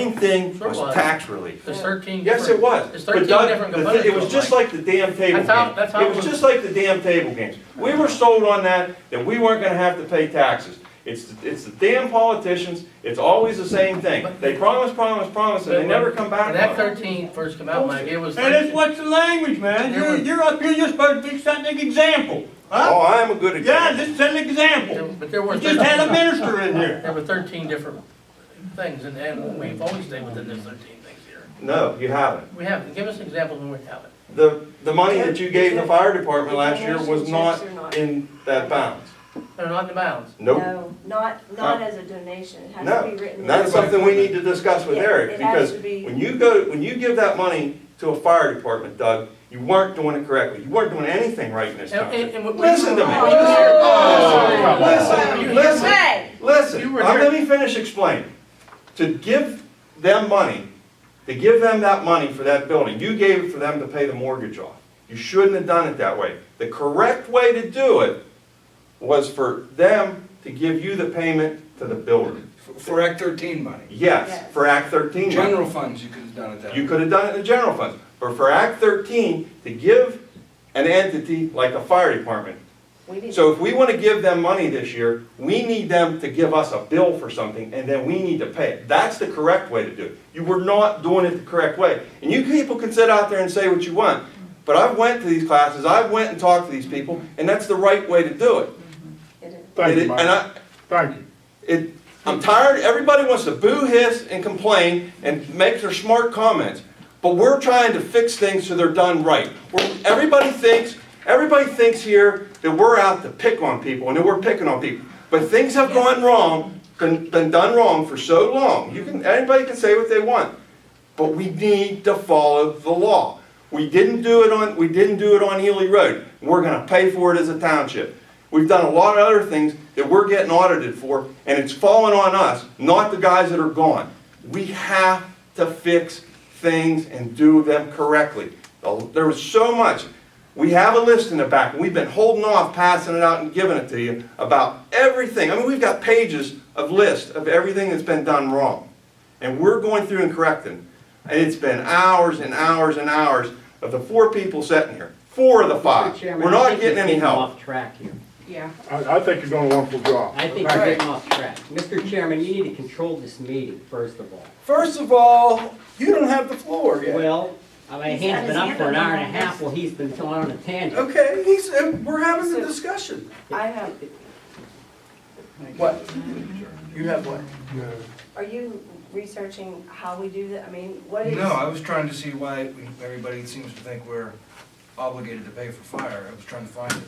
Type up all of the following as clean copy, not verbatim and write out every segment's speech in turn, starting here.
main thing Sure was was. tax relief. There's 13 Yes, different. it was. There's But 13 Doug, different it components. was just like the damn table That's how- game. that's how It it was was. just like the damn table games. We were sold on that we weren't gonna have to pay taxes. It's the damn politicians, it's always the same thing. They promise, and they never come back When Act on it. 13 first came out, Mike, it was. And it's what's the language, man? You're up here, you're supposed to be setting an example, huh? Oh, I am a good Yeah, example. just set an example. But there were. You just had a minister in here. There were 13 different things, and we've always stayed within those 13 things here. No, you haven't. We haven't. Give us examples when we haven't. The money that you gave the fire department last year was not in that bounds. They're not in the bounds. Nope. No, not as a donation, it has No, to be written. and that's something we need to discuss with Yeah, Eric, it has because to be- when you give that money to a fire department, Doug, you weren't doing it correctly. You weren't doing anything right in this township. Listen to me. Listen, Hey, listen, You were here. let me finish explaining. To give them money, to give them that money for that building, you gave it for them to pay the mortgage off. You shouldn't have done it that way. The correct way to do it was for them to give you the payment to the builder. For Act 13 money. Yes, Yes. for Act 13 money. General funds, you could have done it that way. You could have done it in the general funds, but for Act 13, to give an entity like a fire department. we need. So if we want to give them money this year, we need them to give us a bill for something, and then we need to pay it. That's the correct way to do it. You were not doing it the correct way. And you people can sit out there and say what you want, but I've went to these classes, I've went and talked to these people, and that's the right way to do it. It is. Thank you, And Mike. Thank you. I'm tired, everybody wants to boo, hiss, and complain, and make their smart comments. But we're trying to fix things so they're done right. Everybody thinks here that we're out to pick on people, and that we're picking on people. But things have gone wrong, been done wrong for so long. Anybody can say what they want. But we need to follow the law. We didn't do it on Ely Road. We're gonna pay for it as a township. We've done a lot of other things that we're getting audited for, and it's falling on us, not the guys that are gone. We have to fix things and do them correctly. There was so much. We have a list in the back, and we've been holding off passing it out and giving it to you about everything. I mean, we've got pages of lists of everything that's been done wrong. And we're going through and correcting. And it's been hours and hours and hours of the 4 people sitting here. 4 of the 5. Mr. Chairman, We're I not think getting you're any help. Off track here. Yeah. I think you're doing a wonderful job. I think you're getting off track. Mr. Chairman, you need to control this meeting, first of all. First of all, you don't have the floor yet. Well, my He's hand's got been his up for hand an on hour and a this. half while he's been going on a tangent. Okay, we're having a discussion. I have, What? You have what? are you researching how we do that? I mean, what is? No, I was trying to see why everybody seems to think we're obligated to pay for fire. I was trying to find it.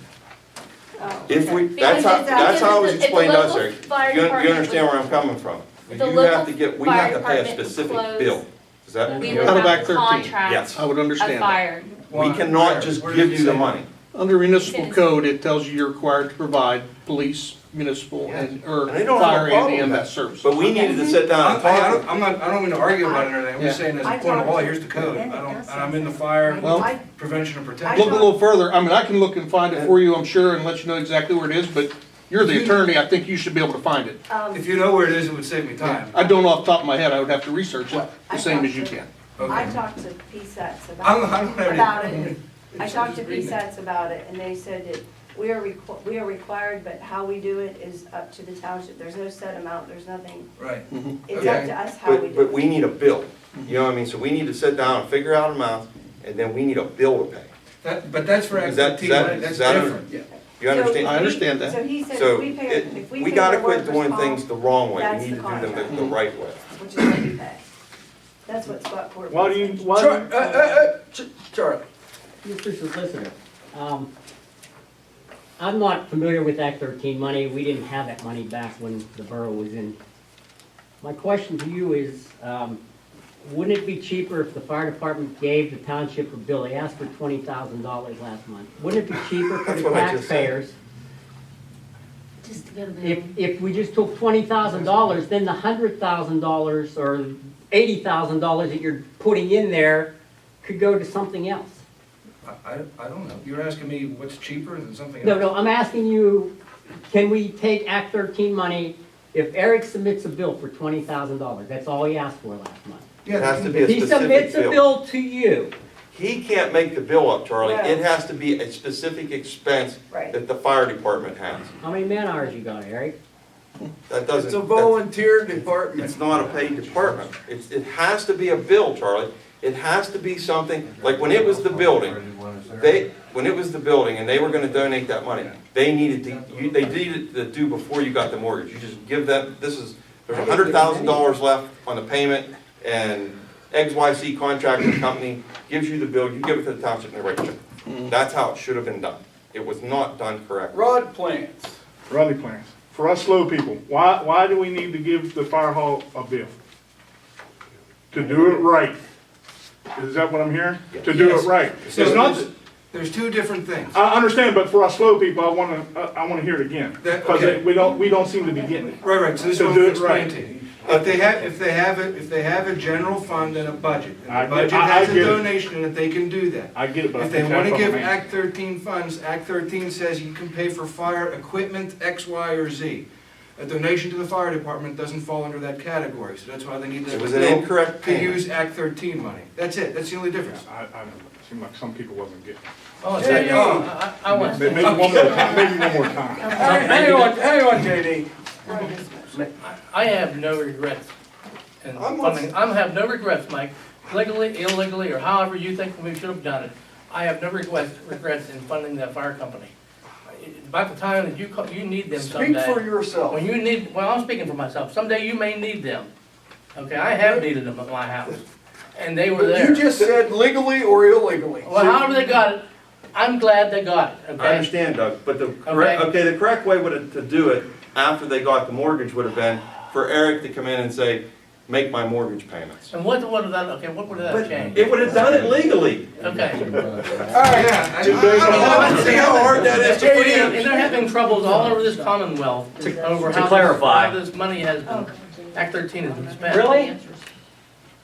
Oh, If okay. we, Because that's how it was if the explained to us, local Eric. fire You department understand was- where I'm coming from? if the We local have to fire pay a department specific closed, bill. Is that? We Out would of have Act to 13. contract Yes. I would a understand that. fire. We cannot just Where give does it you the say? money. Under municipal code, it tells you you're required to provide police, municipal, or And they don't have a fire problem and with EMS that. service. But we needed to sit down and I talk. don't mean to argue about it or anything. I'm just Yeah. saying as a I point of law, talked- here's the code. and it I don't, does and I'm in the say fire Well- I- prevention and Look protection. a little further, I mean, I can look and find it for you, I'm sure, and let you know exactly where it is, but you're the attorney, I think you should be able to find it. If you know where it is, it would save me time. I don't off the top of my head, I would have to research it, What? the same as you can. I Okay. talked to PSATs I don't have any- about it. I It's talked to just reading it. PSATs about it, and they said that we are required, but how we do it is up to the township. There's no set amount, there's nothing. Right. It's Okay. up to us how we But, do but it. we need a bill. You know what I mean? So we need to sit down and figure out amounts, and then we need a bill to pay. But that's for Act Is that- 13 is that- money. is That's that- different. You understand? I understand that. So he said So if we pay, if we we pay gotta the quit workers' doing comp, things the wrong way. that's We need the to do them contract. the right way. which is what you pay. That's what Scott Porter. Why do you, said. why do you? Charlie. Mr. Solicitor, I'm not familiar with Act 13 money. We didn't have that money back when the borough was in. My question to you is, wouldn't it be cheaper if the fire department gave the township a bill? They asked for $20,000 last month. Wouldn't it be cheaper for That's the what I just said. taxpayers Just to get a bill. if we just took $20,000, then the $100,000 or $80,000 that you're putting in there could go to something else? I don't know. You're asking me what's cheaper than something else? No, I'm asking you, can we take Act 13 money if Eric submits a bill for $20,000, that's all he asked for last month. Yeah, It has to be a If he specific submits a bill. bill to you, He can't make the bill up, Charlie. No. It has to be a specific expense Right. that the fire department has. how many man hours you got, Eric? That doesn't. It's a volunteer department. It's not a paid department. It has to be a bill, Charlie. It has to be something, like when it was the building, when it was the building and they were gonna donate that money, they needed to do before you got the mortgage. You just give them, there's $100,000 left on the payment, and XYZ contracting company gives you the bill, you give it to the township and they write a check. That's how it should have been done. It was not done correctly. Rod plants. Rodney plans. For us slow people, why do we need to give the fire hall a bill? To do it right. Is that what I'm hearing? To do it right. It's So not, there's two different things. I understand, but for us slow people, I wanna hear it again. Because Okay. we don't seem to be getting it. Right, so this is To what do I'm it explaining right. to you. If they have a general fund and a budget, I and the get- budget I has a get it. donation in it, they can do that. I get it, but I If they think wanna that's give what I mean. Act 13 funds, Act 13 says you can pay for fire equipment X, Y, or Z. A donation to the fire department doesn't fall under that category, so that's why they need It this was an bill incorrect to payment. use Act 13 money. That's it, that's the only difference. I don't know. It seemed like some people wasn't getting it. Oh, so, I want, Maybe one more time, maybe one more time. Hang on, JD. I have no regrets in I'm not- funding, I have no regrets, Mike, legally, illegally, or however you think we should have done it. I have no regrets in funding that fire company. About the time that you need them Speak someday. for yourself. When you need, well, I'm speaking for myself, someday you may need them. Okay, I have needed them at my house, and they were But there. you just said legally or illegally. Well, however they got it, I'm glad they got it, I okay? understand, Doug, but the correct way to do it after they got the mortgage would have been for Eric to come in and say, make my mortgage payments. And what would that, okay, what would that change? It would have done it legally. Okay. Yeah, See how hard that is to put And in? they're having troubles all over this commonwealth over to how clarify. this money has been, Act 13 has been spent. Really?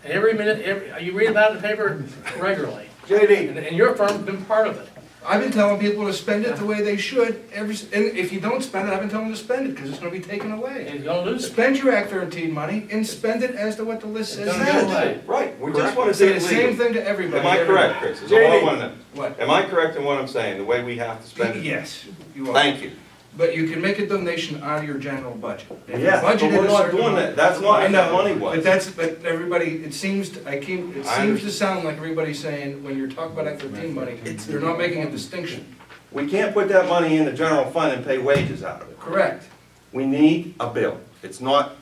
Every minute, you read about it in the paper regularly, JD, and your firm's been part of it. I've been telling people to spend it the way they should, and if you don't spend it, I've been telling them to spend it, because it's gonna be taken And away. he's gonna lose it. Spend your Act 13 money and spend it as to what the list says. It's gonna go away. Right, we just want to Say do the it same legally. thing to everybody. Am I correct, Chris? Is all I want to know. What? Am I correct in what I'm saying, the way we have to spend it? Yes, you are. Thank you. But you can make a donation out of your general budget. If you Yeah, but budgeted we're a not certain doing amount- that. That's not I what that know, money was. but everybody, it seems to sound like everybody's saying, when you're talking about Act 13 money, you're not making a distinction. We can't put that money in the general fund and pay wages out of it. Correct. We need a bill. It's not,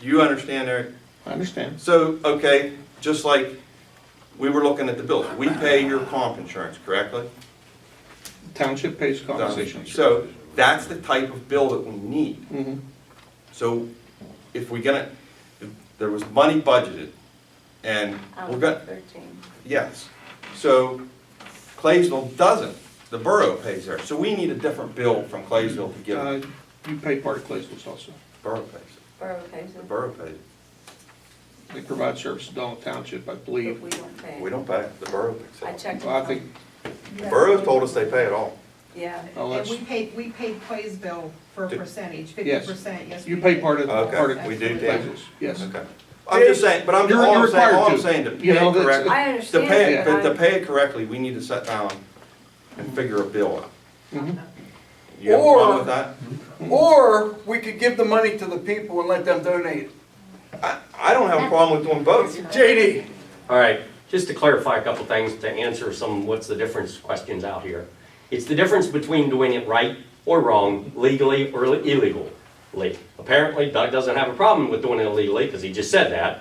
you understand, Eric? I understand. So, okay, just like we were looking at the bills, we pay your comp insurance, correctly? Township pays compensation. So, that's the type of bill that we need. Mhm. So, if there was money budgeted, and we're gonna, 13. yes. So, Claysville doesn't, the borough pays there. So we need a different bill from Claysville to give, You pay part of Claysville's also. borough pays it. Borough pays The it, borough pays it. They provide services to Donald Township, I but believe. we don't pay We it. don't pay it, the borough picks I it. checked. Well, I think, The borough told us they pay it all. Yeah. oh, And that's, we paid Claysville for a percentage, Yes. 50%, yes. you we pay did. part of, part Okay, of we do, Absolutely. Dan. yes. Okay. I'm just saying, but I'm, You're- all you're I'm saying, all required I'm to. saying, to pay You know, it that's- correctly, I to understand, pay, but but to I'm- pay it correctly, we need to sit down and figure a bill out. Mhm. You have a problem with that? or we could give the money to the people and let them donate. I don't have a problem with doing both. JD, All right, just to clarify a couple things, to answer some what's the difference questions out here. It's the difference between doing it right or wrong, legally or illegally. Apparently Doug doesn't have a problem with doing it illegally, because he just said that.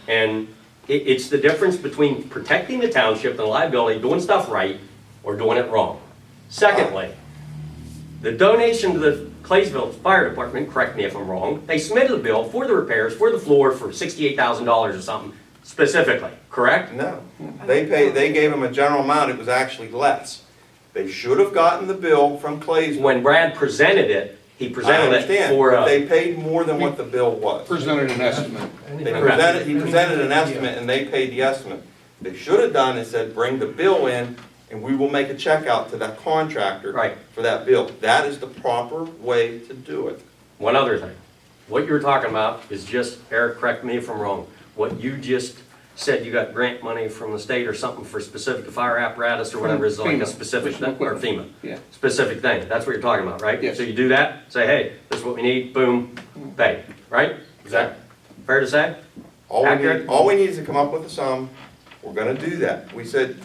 And it's the difference between protecting the township and the liability, doing stuff right, or doing it wrong. Secondly, the donation to the Claysville Fire Department, correct me if I'm wrong, they submitted a bill for the repairs, for the floor, for $68,000 or something specifically, correct? No, they gave them a general amount, it was actually less. They should have gotten the bill from Claysville. When Brad presented it, he I presented it understand, for, but they paid more than what the bill was. Presented an estimate. He presented an estimate and they paid the estimate. They should have done is said, bring the bill in and we will make a check out to that contractor Right. for that bill. That is the proper way to do it. one other thing. What you're talking about is just, Eric, correct me if I'm wrong, what you just said, you got grant money from the state or something for specific fire apparatus or whatever is like a FEMA, specific thing, special or FEMA. Yeah. Specific thing, that's what you're talking about, right? Yes. So you do that, say, hey, this is what we need, boom, pay, right? Is that fair to say? Accurate? All we need is to come up with a sum, we're gonna do that. We said,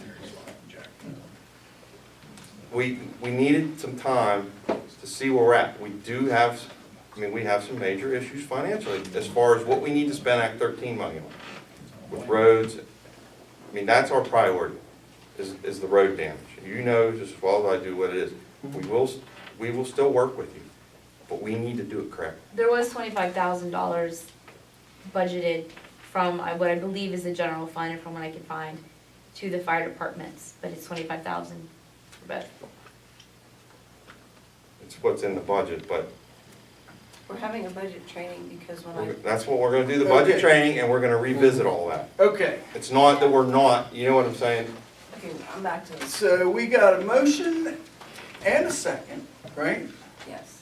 we needed some time to see where we're at. We do have, we have some major issues financially as far as what we need to spend Act 13 money on. With roads, that's our priority, is the road damage. You know just as well as I do what it is. We will still work with you, but we need to do it correct. There was $25,000 budgeted from what I believe is the general fund, from what I can find, to the fire departments, but it's 25,000 for both. It's what's in the budget, but We're having a budget training because when that's what we're gonna do, the budget Okay. training, and we're gonna revisit all that. Okay, It's not that we're not, you know what I'm saying? okay, I'm back to this, so we got a motion and a second, right? yes.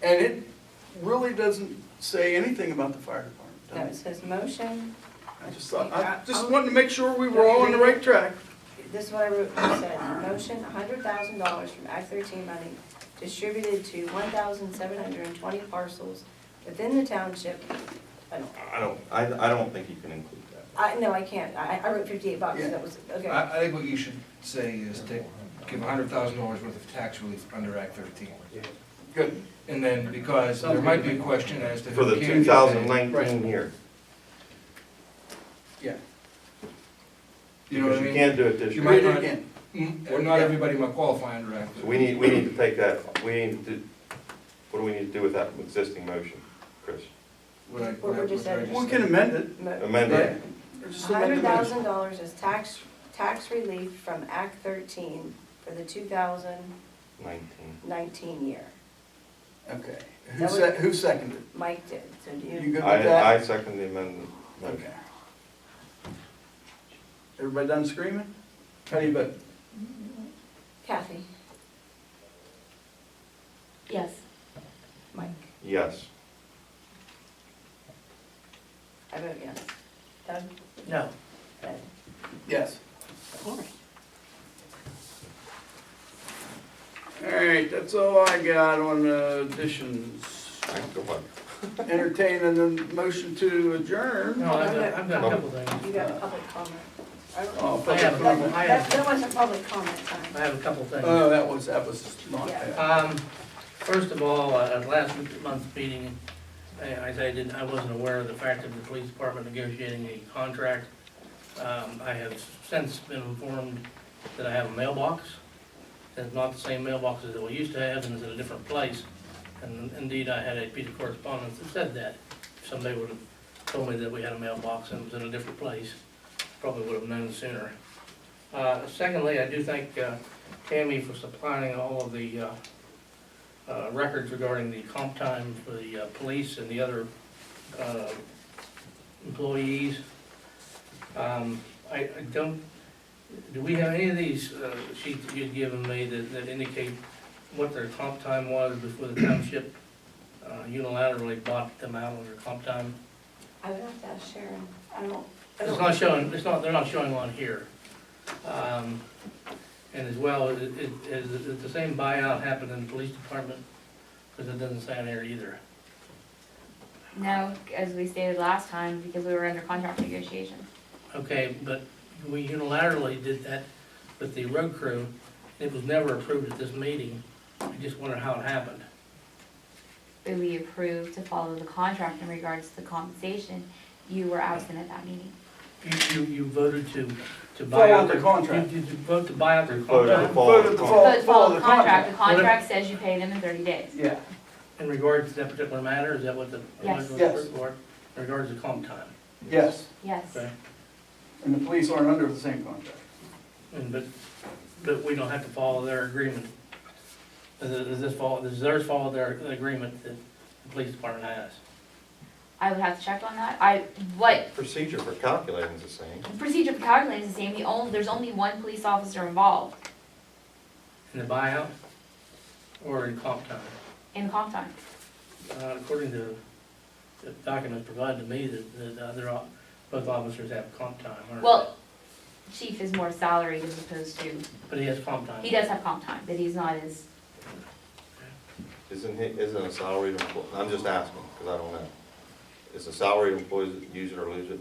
And it really doesn't say anything about the fire No, department. it says motion, I just wanted to make sure we were all on the right track. this is what I wrote, it said, motion $100,000 from Act 13 money distributed to 1,720 parcels within the township. I don't think you can include that. No, I can't, I wrote $58, Yeah. that was, okay. I think what you should say is to give $100,000 worth of tax relief under Act 13. Good. And then, because there might be a question as to For who the can get paid. 2019 year. Yeah. You know what I Because you mean? can't do it this You year. might Read it not- again. Or not everybody might qualify under Act So 13. we need to take that, what do we need to do with that existing motion, Chris? What I- What we just said. We can amend it. Mo- Amend it. Just amend the motion. $100,000 is tax relief from Act 13 for the 2019 19. year. Okay. That Who seconded? Mike did, so do You you? good with that? I second the amendment. Okay. Everybody done screaming? How do you vote? Kathy? Yes. Mike? Yes. I vote yes. Doug? No. Ed? Yes. Of course. All right, that's all I got on additions. Go ahead. Entertaining the motion to adjourn. No, I've got a couple things. You got public comment. I don't- Oh, I have, public I comment. That wasn't public comment time. I have a couple things. Oh, that was not Yeah. bad. First of all, at last month's meeting, I wasn't aware of the fact of the police department negotiating a contract. I have since been informed that I have a mailbox. It's not the same mailbox that we used to have, and it's in a different place. And indeed, I had a piece of correspondence that said that. If somebody would have told me that we had a mailbox and it was in a different place, probably would have known sooner. Secondly, I do thank Tammy for supplying all of the records regarding the comp time for the police and the other employees. I don't, do we have any of these sheets that you'd given me that indicate what their comp time was before the township unilaterally bought them out on their comp time? I would have to ask Sharon. I don't. It's not showing, they're not showing on here. And as well, is the same buyout happened in the police department? Because it doesn't say on here either. No, as we stated last time, because we were under contract negotiations. Okay, but we unilaterally did that with the road crew. It was never approved at this meeting. I just wonder how it happened. We approved to follow the contract in regards to the compensation. You were absent at that meeting. You voted to buy Follow out the their. contract. You vote to buy out their You voted to contract follow Voted the to contract. Follow the contract. contract. The contract says you pay them in 30 days. Yeah. in regards to that particular matter? Is that what the? Yes. Yes. In regards to comp time, Yes, Yes. okay? and the police aren't under the same contract. And but we don't have to follow their agreement. Does theirs follow their agreement that the police department has? I would have to check on that. What Procedure for calculating is the same. procedure for calculating is the same. There's only one police officer involved In the buyout or in comp time? in comp time. According to the documents provided to me that both officers have comp time, aren't they? Well, chief is more salaried as opposed to, But he has comp time. he does have comp time, but he's not as, Isn't a salaried employee, I'm just asking, because I don't know. Is a salaried employee that use it or lose it?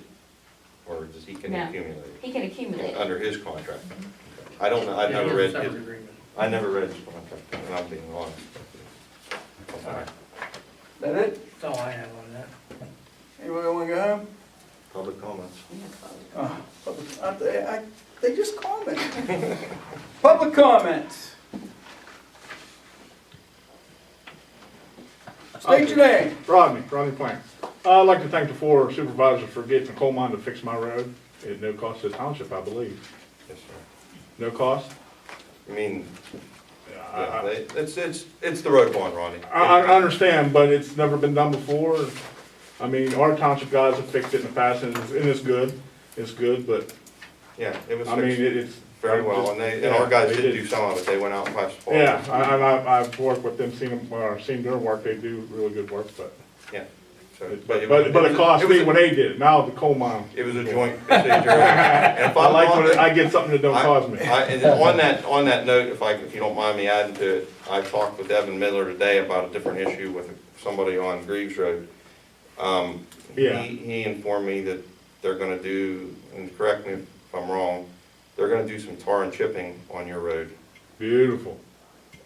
Or does he can No. accumulate it? he can accumulate. Under his contract? I don't know, I've Yeah, he never has read a his, separate agreement. I never read his contract, and I'm being honest. Okay. That it? That's all I have on that. Anybody wanna go home? Public comments. They just comment. Public comments. State your name. Rodney Plant. I'd like to thank the 4 supervisors for getting the coal mine to fix my road at no cost to the township, I believe. Yes, sir. No cost? I mean, I- yeah, it's the road bond, Ronnie. I understand, but it's never been done before. I mean, our township guys have fixed it in the past, and it's good. It's good, but, Yeah, it was I mean, fixed it's. very well, and our guys did do some of it, they went out and patched the fault. Yeah, I've worked with them, seen their work, they do really good work, but, Yeah. So, but it cost me when they did it, now the coal mine. It was a joint procedure. And if I I'm like wrong, when I get something that don't cost me. and on that note, if you don't mind me adding to it, I talked with Evan Miller today about a different issue with somebody on Greaves Road. Yeah. He informed me that they're gonna do, and correct me if I'm wrong, they're gonna do some tar and chipping on your road. Beautiful.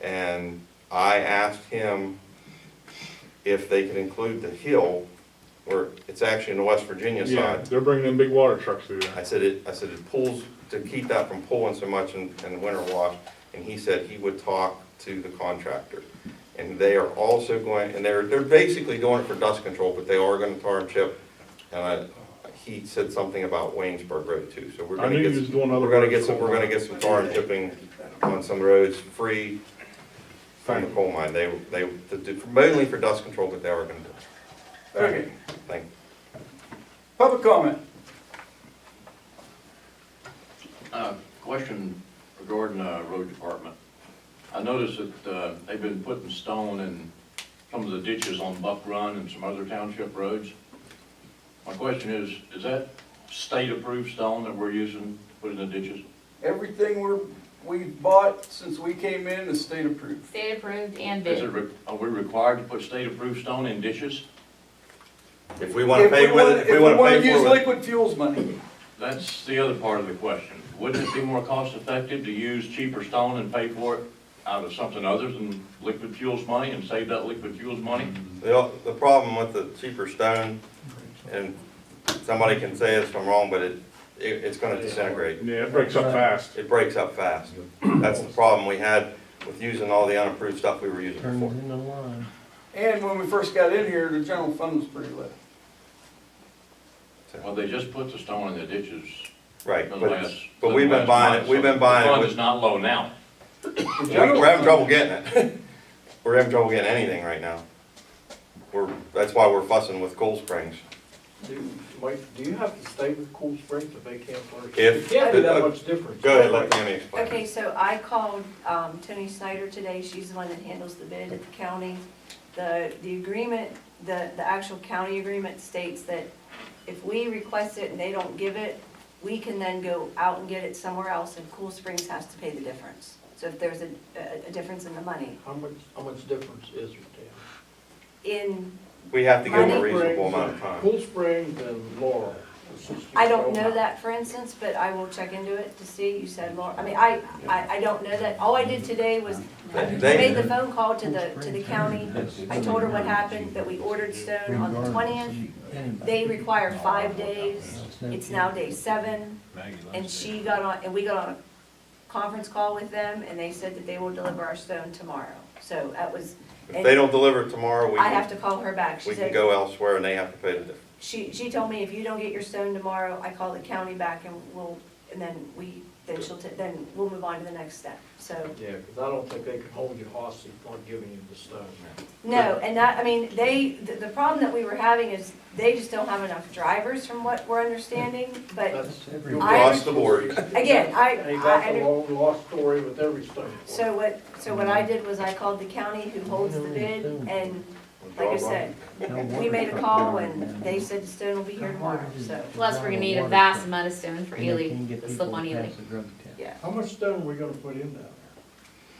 And I asked him if they could include the hill, where it's actually in the West Virginia Yeah, side. they're bringing in big water trucks through there. I said it pulls, to keep that from pulling so much in winter wash, and he said he would talk to the contractor. And they are also going, and they're basically doing it for dust control, but they are gonna tar and chip. And he said something about Waynesburg Road too, so we're I gonna knew get, he was doing other we're gonna roads get some, for we're gonna get some tar and chipping on some roads free from the Thank coal mine. Mainly for dust control, but they are gonna do it. Okay. Thank you. Public comment. Question regarding road department. I noticed that they've been putting stone in some of the ditches on Buck Run and some other township roads. My question is that state-approved stone that we're using to put in the ditches? Everything we've bought since we came in is state approved. State approved and Is bid. are we required to put state-approved stone in ditches? If we wanna pay with it, if we wanna pay use for it. liquid fuels money. That's the other part of the question. Wouldn't it be more cost-effective to use cheaper stone and pay for it out of something other than liquid fuels money and save that liquid fuels money? The problem with the cheaper stone, and somebody can say this if I'm wrong, but it's gonna disintegrate. Yeah, it breaks up fast. It breaks up fast. That's the problem we had with using all the unapproved stuff we were using before. And when we first got in here, the general fund was pretty low. Well, they just put the stone in the ditches. Right, for the but, last- but for we've the been last buying month, it, we've so been buying The it fund with, is not low now. we're having trouble getting it. We're having trouble getting anything right now. That's why we're fussing with Cool Springs. Mike, do you have to stay with Cool Springs if they can't furnish? If- It can't be that much difference. Go ahead, let Tammy explain. Okay, so I called Tony Snyder today, she's the one that handles the bid at the county. The agreement, the actual county agreement states that if we request it and they don't give it, we can then go out and get it somewhere else, and Cool Springs has to pay the difference. So if there's a difference in the money. How much difference is there, In, We have to give them a Money. reasonable amount of Dan? time. Cool Springs and Laurel. I don't know that, for instance, but I will check into it to see, you said, Laura, I mean, I don't know that. All I did today was, I made the phone call to the county. I told her what happened, that we ordered stone on the 20th. They require 5 days. It's now day 7. And she got on, and we got on a conference call with them, and they said that they will deliver our stone tomorrow. So that was. If they don't deliver it tomorrow, we I have can, to call her back. She we can said, go elsewhere and they have to pay the difference. she told me if you don't get your stone tomorrow, I call the county back and then we'll move on to the next step, so. Yeah, because I don't think they can hold you hostage on giving you the stone. No, and that, I mean, the problem that we were having is they just don't have enough drivers from what we're understanding, but That's Across the board. again, They got the long lost story with every stone. so what I did was I called the county who holds the bid, and like I said, we made a call and they said the stone will be here tomorrow, so, Plus, we're gonna need a vast amount of stone for Ely, the slip on Ely. yeah. How much stone are we gonna put in down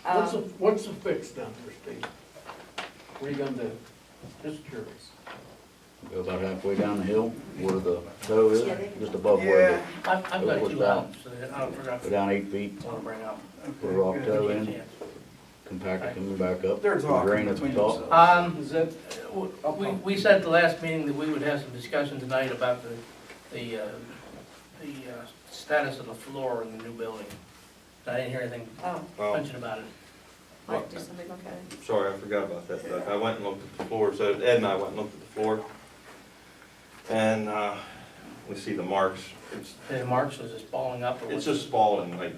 there? What's the fix down there, Steve? What are you gonna do? Just curious. Go about halfway down the hill where the toe is, Yeah, they- just above where I've got What's two that? out, so I don't forgot the, go down 8 feet, to bring up. put a rock toe Yeah. in, compact it coming back up, They're and talking drain at the between top. themselves. Is that, We said at the last meeting that we would have some discussion tonight about the status of the floor in the new building. I didn't hear anything Oh, mentioned about it. what, did somebody look at it? Sorry, I forgot about that, Doug. I went and looked at the floor, so Ed and I went and looked at the floor. And, we see the marks. The marks was just balling up or It's what? just falling, like,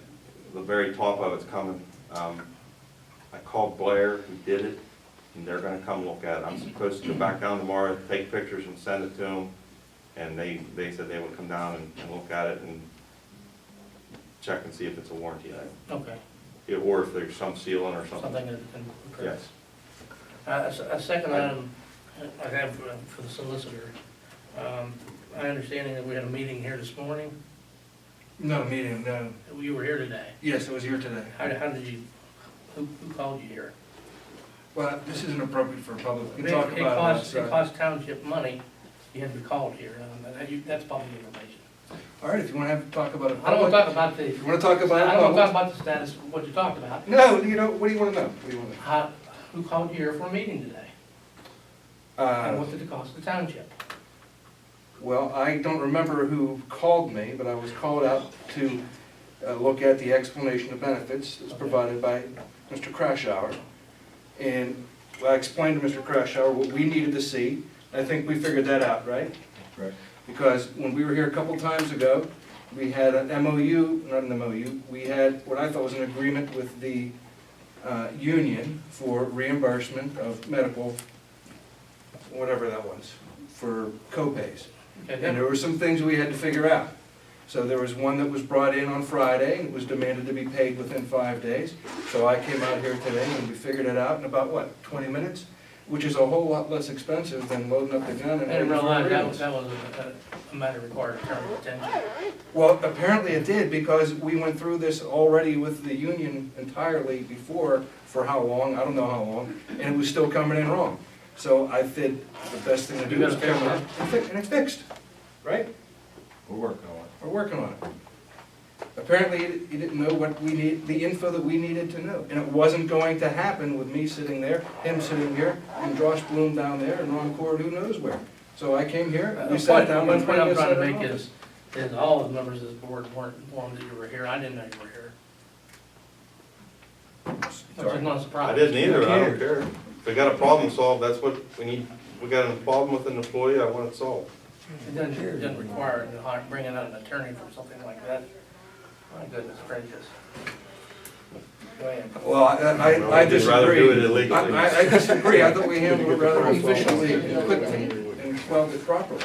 the very top of it's coming. I called Blair, who did it, and they're gonna come look at it. I'm supposed to go back down tomorrow, take pictures and send it to them. And they said they would come down and look at it and check and see if it's a warranty item. Okay, Or if there's some sealing or something. something that, Yes. A second item I have for the solicitor. My understanding that we had a meeting here this morning. No meeting, no. You were here today. Yes, I was here today. How did you, who called you here? Well, this isn't appropriate for a public, we It can talk about it outside. costs township money, you had to be called here, that's public information. All right, if you wanna talk about it. I don't wanna talk about the, If you wanna talk about it. I don't wanna talk public- about the status of what you talked about. No, you know, what do you wanna know? What do you wanna know? Who called you here for a meeting today? And Uh, what did it cost the township? Well, I don't remember who called me, but I was called out to look at the explanation of benefits that's provided by Mr. Crashauer. And I explained to Mr. Crashauer what we needed to see. I think we figured that out, right? Right. Because when we were here a couple times ago, we had an MOU, not an MOU, we had what I thought was an agreement with the union for reimbursement of medical, whatever that was, for co-pays. Okay, And there were some things we had to figure out. So there was one that was brought in on Friday, and it was demanded to be paid within 5 days. So I came out here today, and we figured it out in about, what, 20 minutes? Which is a whole lot less expensive than loading up the gun and I didn't waiting for realize agreements. that was a matter required determined attention. Well, apparently it did, because we went through this already with the union entirely before, for how long, I don't know how long, and it was still coming in wrong. So I said, the best thing to do You is gotta fix come out, and it's fixed, right? We're working on it. We're working on it. Apparently, he didn't know what we need, the info that we needed to know. And it wasn't going to happen with me sitting there, him sitting here, and Josh Bloom down there, and Ron Cord, who knows where. So I came here, we sat down. One and point I'm this trying to out make of office. is all the members of this board weren't informed that you were here. I didn't know you were here. Which is not a surprise. I didn't either, I don't care. If we got a problem solved, that's what we need. We got a problem with an employee, I want it solved. It doesn't require bringing out an attorney for something like that. My goodness gracious. Go ahead. Well, I We'd rather do it disagree. illegally. I disagree. I thought we handled it rather efficiently and quickly and solved it properly.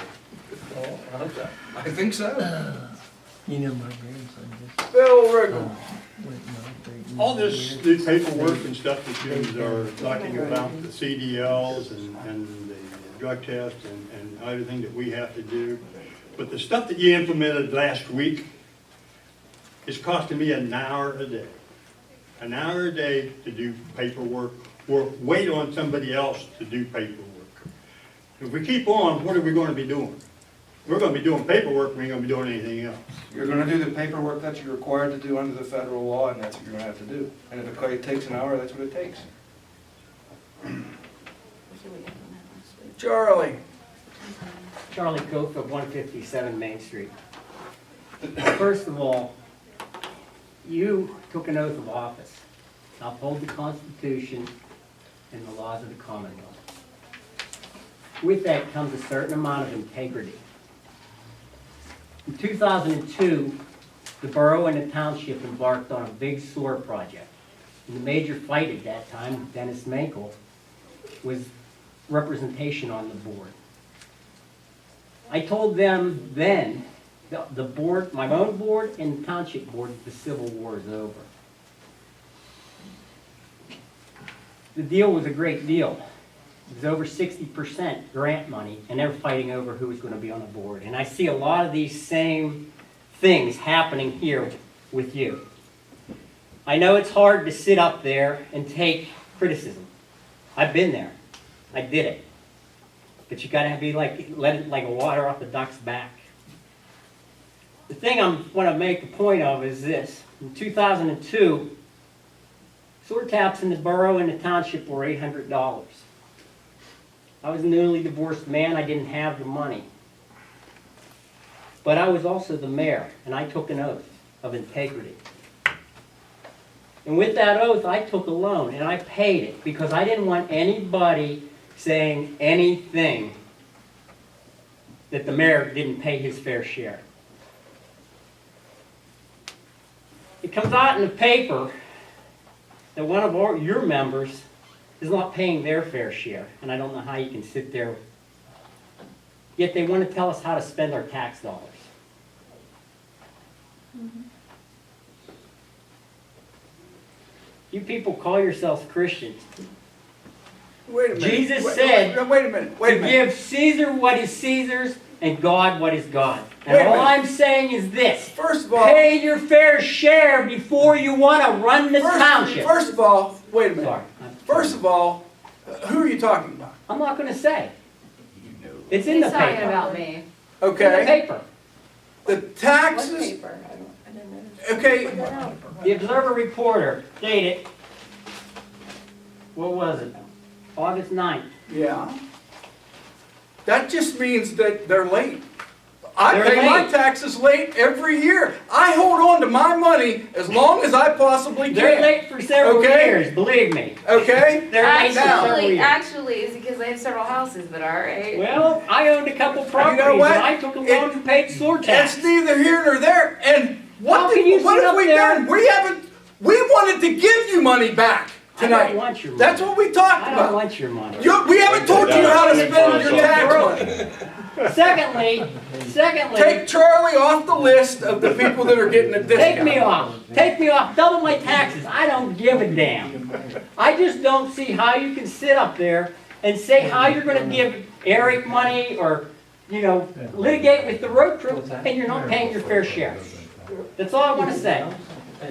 Well, I hope so. I think so. You know my grandson just Bill Riggle. went and All this paperwork and stuff that you are talking about, the CDLs and the drug test and everything that we have to do, but the stuff that you implemented last week is costing me an hour a day. An hour a day to do paperwork, or wait on somebody else to do paperwork. If we keep on, what are we gonna be doing? We're gonna be doing paperwork, we ain't gonna be doing anything else. You're gonna do the paperwork that you're required to do under the federal law, and that's what you're gonna have to do. And if it takes an hour, that's what it takes. Charlie. Charlie Cope at 157 Main Street. First of all, you took an oath of office to uphold the Constitution and the laws of the Commonwealth. With that comes a certain amount of integrity. In 2002, the borough and the township embarked on a big sewer project. And the major fight at that time, Dennis Mankel, was representation on the board. I told them then, the board, my own board and the township board, the Civil War is over. The deal was a great deal. It was over 60% grant money, and they're fighting over who was going to be on the board. And I see a lot of these same things happening here with you. I know it's hard to sit up there and take criticism. I've been there. I did it. But you gotta be let it like water off the duck's back. The thing I want to make a point of is this. In 2002, sewer taps in the borough and the township were $800. I was a newly divorced man. I didn't have the money. But I was also the mayor, and I took an oath of integrity. And with that oath, I took a loan, and I paid it because I didn't want anybody saying anything that the mayor didn't pay his fair share. It comes out in the paper that one of your members is not paying their fair share, and I don't know how you can sit there, yet they want to tell us how to spend our tax dollars. You people call yourselves Christians. Wait a minute. Jesus Wait- said Wait a minute, wait a to minute. give Caesar what is Caesar's and God what is God. Wait a And all minute. I'm saying is this. First of all. Pay your fair share before you want to run this township. First of all, wait a minute. Sorry. First of all, who are you talking about? I'm not going to say. It's in the He's talking paper. about me. It's in the Okay, paper. the What taxes, paper? I didn't notice. okay, Put that out. The Observer Reporter dated, what was it? August 9th. yeah. That just means that they're late. I They're pay my late. taxes late every year. I hold on to my money as long as I possibly They're can. late for several Okay. years, believe me. Okay? They're late for several years. Actually, it's because they have several houses, but all right. Well, I owned a couple properties, what? and I took a loan and paid sewer tax. It's neither here nor there. And How what, can you what sit have up we there- done? We wanted to give you money back I tonight. don't want your money. That's what we talked I don't about. want your money. We haven't told you how to spend your tax money. Secondly, Take Charlie off the list of the people that are getting a discount. take me off. Take me off. Double my taxes. I don't give a damn. I just don't see how you can sit up there and say how you're going to give Eric money or, litigate with the road crew and you're not paying your fair share. That's all I want to say.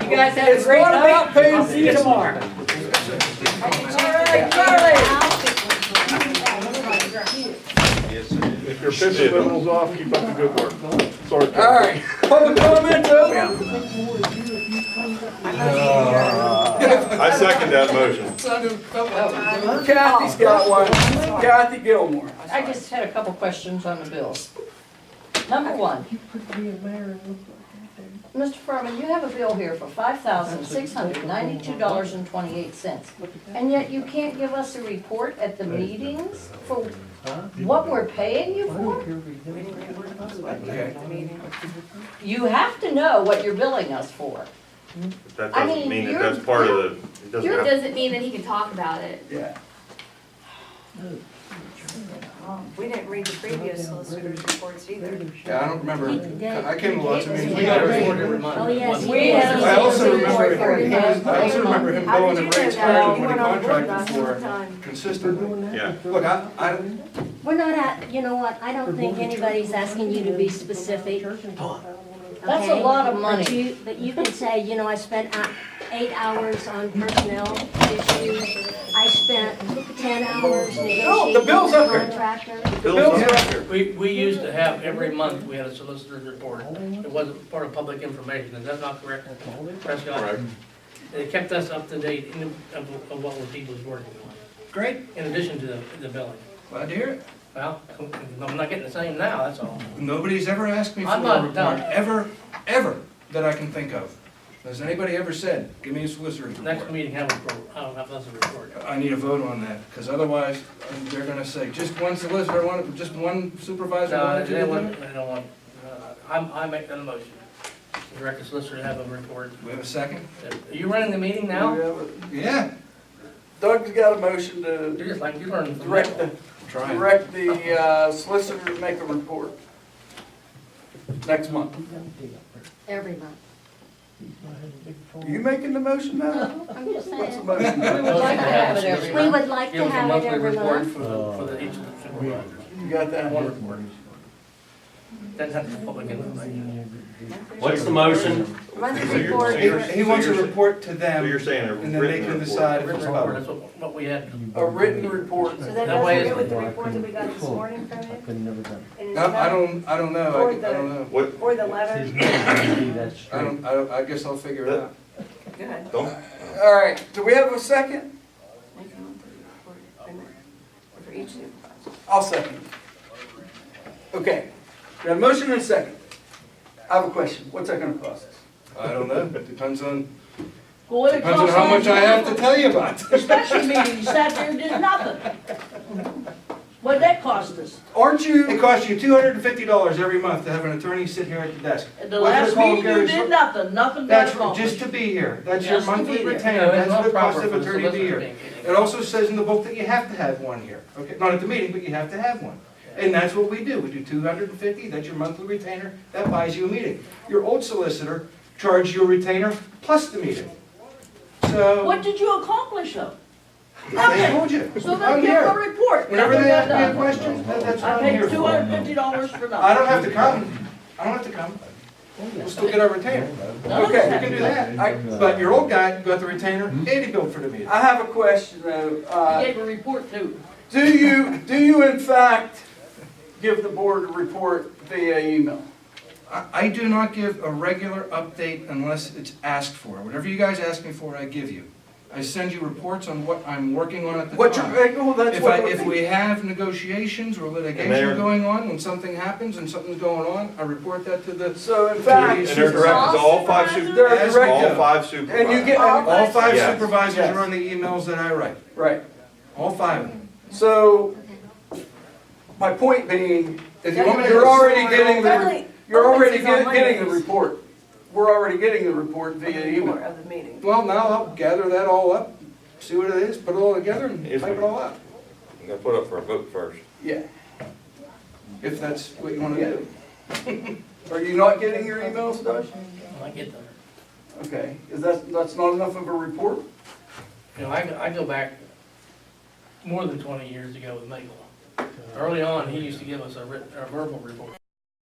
You guys have a It's great not about night. paying- I'll see you tomorrow. If you're pissing liberals off, keep up the good work. Sorry. All right, public comment over. I second that motion. Kathy's got one. Kathy Gilmore. I just had a couple questions on the bills. Number one. Mr. Furman, you have a bill here for $5,692.28. And yet you can't give us a report at the meetings for what we're paying you for? You have to know what you're billing us for. That I doesn't mean, mean that you're- that's part of the, it doesn't Yours have. doesn't mean that he can talk about it. Yeah. We didn't read the previous solicitor's reports either. Yeah, I don't remember, I came to lots of meetings. We got a report every month. Oh, yes, One- we have. I also remember him How going did and you rates know that? higher You than what he weren't on board contracted last for time. consistently. Yeah. Look, We're not you know what, I don't think anybody's asking you to be specific. That's a Okay? lot of money. But you can say, I spent 8 hours on personnel issues. I spent 10 hours No, negotiating the bill's with up a there. contractor. The bills are up there. We used to have, every month, we had a solicitor's report. It wasn't part of public information, is that not correct, Prescott? Correct. It kept us up to date of what people was working on, Great, in addition to the billing. glad to hear it. Well, I'm not getting the same now, that's all. Nobody's ever asked me for I'm a not report, done. ever, that I can think of. Has anybody ever said, give me a solicitor's Next report? meeting, have a report, I'll have us a report. I need a vote on that, because otherwise, they're gonna say, just one solicitor, just one supervisor No, wanted you they to do don't, it? they don't want, I make that a motion. Direct the solicitor to have a report. Do we have a second? Are you running the meeting now? Yeah. Doug's got a motion to You're just like, you're learning from direct me. the solicitor to make a report next month. Every month. Are you making the motion now? I'm just What's the saying. motion? We would like to have it every We month. would We would like Give to us a have it monthly every report month. for each of the supervisors. You got that? One report. Doesn't have to be public information. What's the motion? Monthly report. He wants a report to them, So you're saying a and then they written can report. decide if Written it's report, public. that's what we had. A written report. So that That doesn't way fit it's- with the report that we got this morning from him? And No, I don't know, I don't know. What, Or the letter? I guess I'll figure it out. Good. don't, All right, do we have a second? For each supervisor. I'll second. Okay, we have a motion and a second. I have a question. What's that gonna cost us? I don't know, depends on, Well, what it depends on costs how much I have to us, tell you about. the special meeting, you sat there and did nothing. What'd that cost us? Aren't you? It costs you $250 every month to have an attorney sit here at the desk. At the Whether last to call meeting, you Gary did Sw- nothing got That's accomplished. just to be here. That's your Just to monthly be there. retainer. No, it's That's not what it costs proper of for the attorney to be solicitor here. being- It also says in the book that you have to have one here. Okay, not at the meeting, but you have to have one. And that's what we do. We do 250, that's your monthly retainer. That buys you a meeting. Your old solicitor charged you a retainer plus the meeting. So, What did you accomplish though? I told you. So I'm then give here. them a report. Whenever Nothing they got ask me a done. question, that's what I I'm paid here for. $250 for nothing. I don't have to come. I don't have to come. We'll still get our retainer. None of us Okay, we have can do to. that. But your old guy got the retainer and he billed for the meeting. I have a question though. He gave a report too. Do you in fact give the board a report via email? I do not give a regular update unless it's asked for. Whatever you guys ask me for, I give you. I send you reports on what I'm working on at the What you're, time. well, that's If what. if we have negotiations or litigation they're- going on, when something happens and something's going on, I report that to the, So in fact. and they're directed to all five They're supervisors, directed. all five supervisors. And you get, all five Yes. supervisors Yes. are on the emails that I write. right. All five of them. So, my point being, If you want me to you're go already somewhere getting else- the, you're already getting the report. We're already getting the report via email. Of the meeting. Well, now I'll gather that all up, see what it is, put it all together and type it all out. I'm gonna put up for a vote first. Yeah. If that's what you want to do. Are you not getting your emails, Doug? I get them. Okay, is that's not enough of a report? You know, I go back more than 20 years ago with Michael. Early on, he used to give us a verbal report.